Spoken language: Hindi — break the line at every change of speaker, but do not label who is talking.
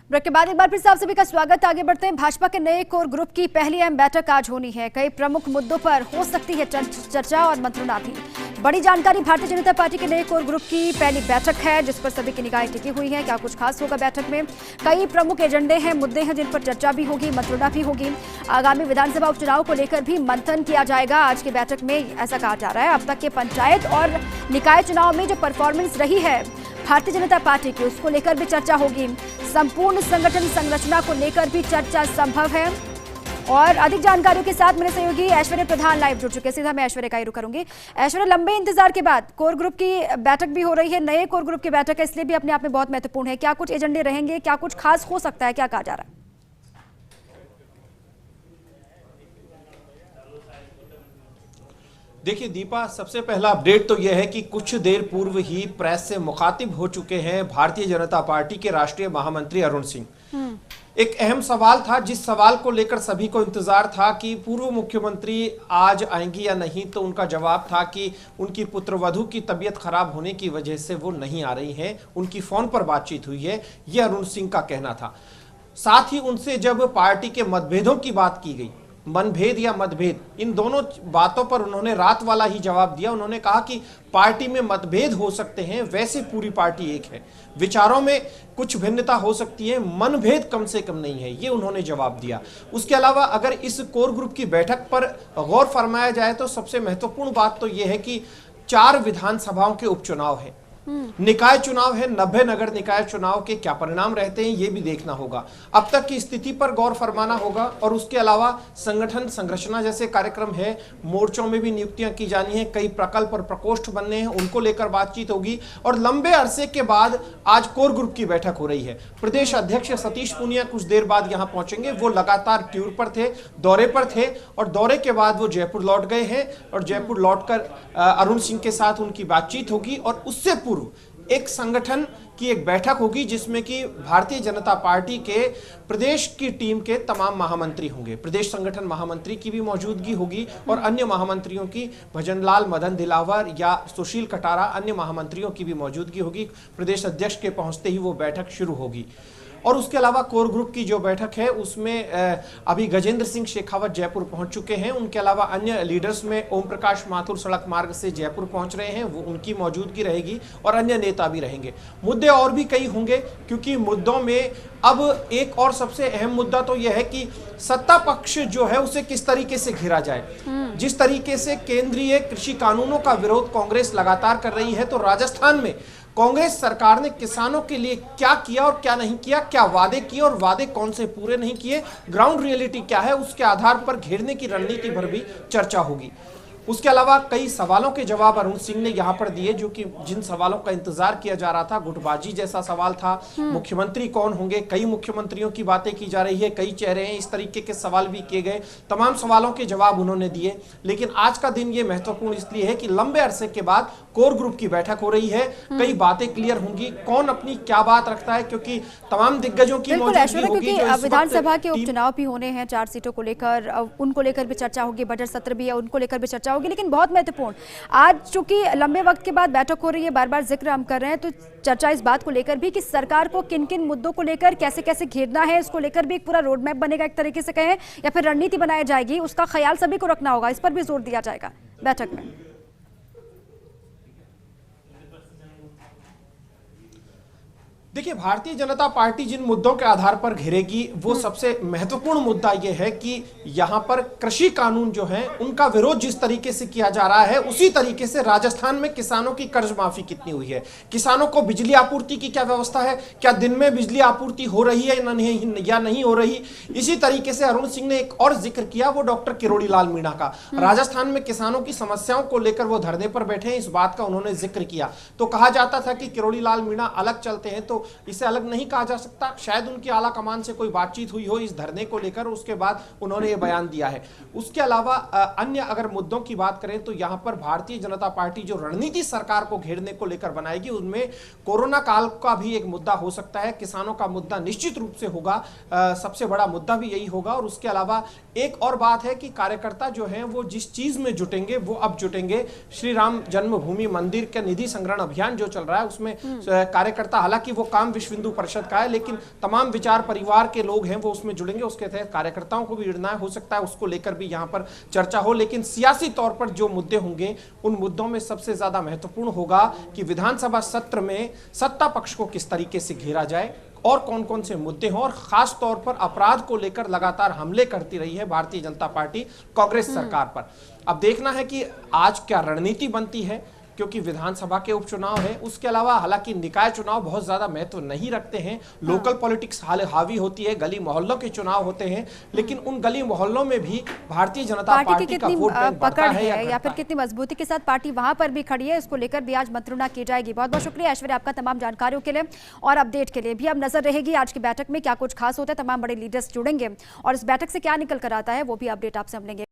ब्रेक के बाद एक बार फिर से आप सभी का स्वागत। आगे बढ़ते हैं। भाजपा के नए कोर ग्रुप की पहली अहम बैठक आज होनी है। कई प्रमुख मुद्दों पर हो सकती है चर्चा और मंत्रणा भी। बड़ी जानकारी, भारतीय जनता पार्टी के नए कोर ग्रुप की पहली बैठक है जिस पर सभी की निगाहें टिकी हुई हैं। क्या कुछ खास होगा बैठक में? कई प्रमुख एजेंडे हैं, मुद्दे हैं जिन पर चर्चा भी होगी, मंत्रणा भी होगी। आगामी विधानसभा उपचुनाव को लेकर भी मंथन किया जाएगा आज की बैठक में, ऐसा कहा जा रहा है। अब तक के पंचायत और निकाय चुनाव में जो परफॉर्मेंस रही है भारतीय जनता पार्टी की, उसको लेकर भी चर्चा होगी। संपूर्ण संगठन संरचना को लेकर भी चर्चा संभव है। और अधिक जानकारियों के साथ मेरे सहयोगी ऐश्वर्य प्रधान लाइव जुड़ चुके हैं। सीधा मैं ऐश्वर्य का ही रुख करूंगी। ऐश्वर्य, लंबे इंतजार के बाद कोर ग्रुप की बैठक भी हो रही है। नए कोर ग्रुप की बैठक है, इसलिए भी अपने आप में बहुत महत्वपूर्ण है। क्या कुछ एजेंडे रहेंगे, क्या कुछ खास हो सकता है, क्या कहा जा रहा है?
देखिए दीपा, सबसे पहला अपडेट तो यह है कि कुछ देर पूर्व ही प्रेस से मुखातिब हो चुके हैं भारतीय जनता पार्टी के राष्ट्रीय महामंत्री अरुण सिंह। एक अहम सवाल था जिस सवाल को लेकर सभी को इंतजार था कि पूर्व मुख्यमंत्री आज आएंगी या नहीं, तो उनका जवाब था कि उनकी पुत्रवधू की तबीयत खराब होने की वजह से वो नहीं आ रही हैं, उनकी फोन पर बातचीत हुई है, यह अरुण सिंह का कहना था। साथ ही उनसे जब पार्टी के मतभेदों की बात की गई, मनभेद या मतभेद, इन दोनों बातों पर उन्होंने रात वाला ही जवाब दिया। उन्होंने कहा कि पार्टी में मतभेद हो सकते हैं, वैसे पूरी पार्टी एक है। विचारों में कुछ भिन्नता हो सकती है, मनभेद कम से कम नहीं है, ये उन्होंने जवाब दिया। उसके अलावा अगर इस कोर ग्रुप की बैठक पर गौर फरमाया जाए तो सबसे महत्वपूर्ण बात तो यह है कि 4 विधानसभाओं के उपचुनाव है, निकाय चुनाव है, 90 नगर निकाय चुनाव के क्या परिणाम रहते हैं ये भी देखना होगा। अब तक की स्थिति पर गौर फरमाना होगा। और उसके अलावा संगठन संरचना जैसे कार्यक्रम है, मोर्चों में भी नियुक्तियां की जानी है, कई प्रकल्प और प्रकोष्ठ बनने हैं, उनको लेकर बातचीत होगी। और लंबे अरसे के बाद आज कोर ग्रुप की बैठक हो रही है। प्रदेश अध्यक्ष सतीश पूनिया कुछ देर बाद यहां पहुंचेंगे। वो लगातार टूर पर थे, दौरे पर थे, और दौरे के बाद वो जयपुर लौट गए हैं। और जयपुर लौटकर अरुण सिंह के साथ उनकी बातचीत होगी। और उससे पूर्व एक संगठन की एक बैठक होगी जिसमें कि भारतीय जनता पार्टी के प्रदेश की टीम के तमाम महामंत्री होंगे। प्रदेश संगठन महामंत्री की भी मौजूदगी होगी और अन्य महामंत्रियों की, भजनलाल, मदन दिलावर या सुशील कटारा, अन्य महामंत्रियों की भी मौजूदगी होगी। प्रदेश अध्यक्ष के पहुंचते ही वो बैठक शुरू होगी। और उसके अलावा कोर ग्रुप की जो बैठक है उसमें अभी गजेंद्र सिंह शेखावत जयपुर पहुंच चुके हैं। उनके अलावा अन्य लीडर्स में ओम प्रकाश माथुर सड़क मार्ग से जयपुर पहुंच रहे हैं, वो उनकी मौजूदगी रहेगी। और अन्य नेता भी रहेंगे। मुद्दे और भी कई होंगे, क्योंकि मुद्दों में अब एक और सबसे अहम मुद्दा तो यह है कि सत्ता पक्ष जो है उसे किस तरीके से घेरा जाए। जिस तरीके से केंद्रीय कृषि कानूनों का विरोध कांग्रेस लगातार कर रही है, तो राजस्थान में कांग्रेस सरकार ने किसानों के लिए क्या किया और क्या नहीं किया, क्या वादे किए और वादे कौन से पूरे नहीं किए, ग्राउंड रियलिटी क्या है, उसके आधार पर घेरने की रणनीति पर भी चर्चा होगी। उसके अलावा कई सवालों के जवाब अरुण सिंह ने यहां पर दिए, जो कि जिन सवालों का इंतजार किया जा रहा था। गुटबाजी जैसा सवाल था, मुख्यमंत्री कौन होंगे, कई मुख्यमंत्रियों की बातें की जा रही है, कई चेहरे हैं, इस तरीके के सवाल भी किए गए। तमाम सवालों के जवाब उन्होंने दिए। लेकिन आज का दिन ये महत्वपूर्ण इसलिए है कि लंबे अरसे के बाद कोर ग्रुप की बैठक हो रही है, कई बातें क्लियर होंगी, कौन अपनी क्या बात रखता है, क्योंकि तमाम दिग्गजों की मौजूदगी होगी।
विधानसभा के उपचुनाव भी होने हैं, 4 सीटों को लेकर, उनको लेकर भी चर्चा होगी, बजट सत्र भी है, उनको लेकर भी चर्चा होगी। लेकिन बहुत महत्वपूर्ण, आज चूंकि लंबे वक्त के बाद बैठक हो रही है, बार बार जिक्र हम कर रहे हैं, तो चर्चा इस बात को लेकर भी कि सरकार को किन किन मुद्दों को लेकर कैसे कैसे घेरना है, इसको लेकर भी एक पूरा रोड मैप बनेगा एक तरीके से कहें, या फिर रणनीति बनाई जाएगी, उसका ख्याल सभी को रखना होगा। इस पर भी जोर दिया जाएगा बैठक में।
देखिए, भारतीय जनता पार्टी जिन मुद्दों के आधार पर घेरेगी, वो सबसे महत्वपूर्ण मुद्दा यह है कि यहां पर कृषि कानून जो है उनका विरोध जिस तरीके से किया जा रहा है, उसी तरीके से राजस्थान में किसानों की कर्ज माफी कितनी हुई है, किसानों को बिजली आपूर्ति की क्या व्यवस्था है, क्या दिन में बिजली आपूर्ति हो रही है या नहीं हो रही। इसी तरीके से अरुण सिंह ने एक और जिक्र किया, वो डॉक्टर किरोड़ी लाल मीणा का। राजस्थान में किसानों की समस्याओं को लेकर वो धरने पर बैठे हैं, इस बात का उन्होंने जिक्र किया। तो कहा जाता था कि किरोड़ी लाल मीणा अलग चलते हैं, तो इसे अलग नहीं कहा जा सकता। शायद उनकी आला कमान से कोई बातचीत हुई हो इस धरने को लेकर, उसके बाद उन्होंने ये बयान दिया है। उसके अलावा अन्य अगर मुद्दों की बात करें तो यहां पर भारतीय जनता पार्टी जो रणनीति सरकार को घेरने को लेकर बनाएगी, उनमें कोरोना काल का भी एक मुद्दा हो सकता है, किसानों का मुद्दा निश्चित रूप से होगा, सबसे बड़ा मुद्दा भी यही होगा। और उसके अलावा एक और बात है कि कार्यकर्ता जो हैं वो जिस चीज में जुटेंगे वो अब जुटेंगे। श्री राम जन्मभूमि मंदिर का निधि संग्रहण अभियान जो चल रहा है उसमें कार्यकर्ता, हालांकि वो काम विश्व हिंदू परिषद का है, लेकिन तमाम विचार परिवार के लोग हैं वो उसमें जुड़ेंगे। उसके तहत कार्यकर्ताओं को भी जुड़ना है, हो सकता है उसको लेकर भी यहाँ पर चर्चा हो। लेकिन सियासी तौर पर जो मुद्दे होंगे उन मुद्दों में सबसे ज्यादा महत्वपूर्ण होगा कि विधानसभा सत्र में सत्ता पक्ष को किस तरीके से घेरा जाए और कौन कौन से मुद्दे हों, और खास तौर पर अपराध को लेकर लगातार हमले करती रही है भारतीय जनता पार्टी कांग्रेस सरकार पर। अब देखना है कि आज क्या रणनीति बनती है, क्योंकि विधानसभा के उपचुनाव है। उसके अलावा हालांकि निकाय चुनाव बहुत ज्यादा महत्व नहीं रखते हैं, लोकल पॉलिटिक्स हावी होती है, गली मोहल्लों के चुनाव होते हैं, लेकिन उन गली मोहल्लों में भी भारतीय जनता पार्टी का वोट बैंक बढ़ता है
या फिर कितनी मजबूती के साथ पार्टी वहां पर भी खड़ी है, इसको लेकर भी आज मंत्रणा की जाएगी। बहुत बहुत शुक्रिया ऐश्वर्या आपका तमाम जानकारियों के लिए और अपडेट के लिए भी। अब नजर रहेगी आज की बैठक में क्या कुछ खास होता है, तमाम बड़े लीडर्स जुड़ेंगे और इस बैठक से क्या निकल कर आता है वो भी अपडेट आपसे हम लेंगे।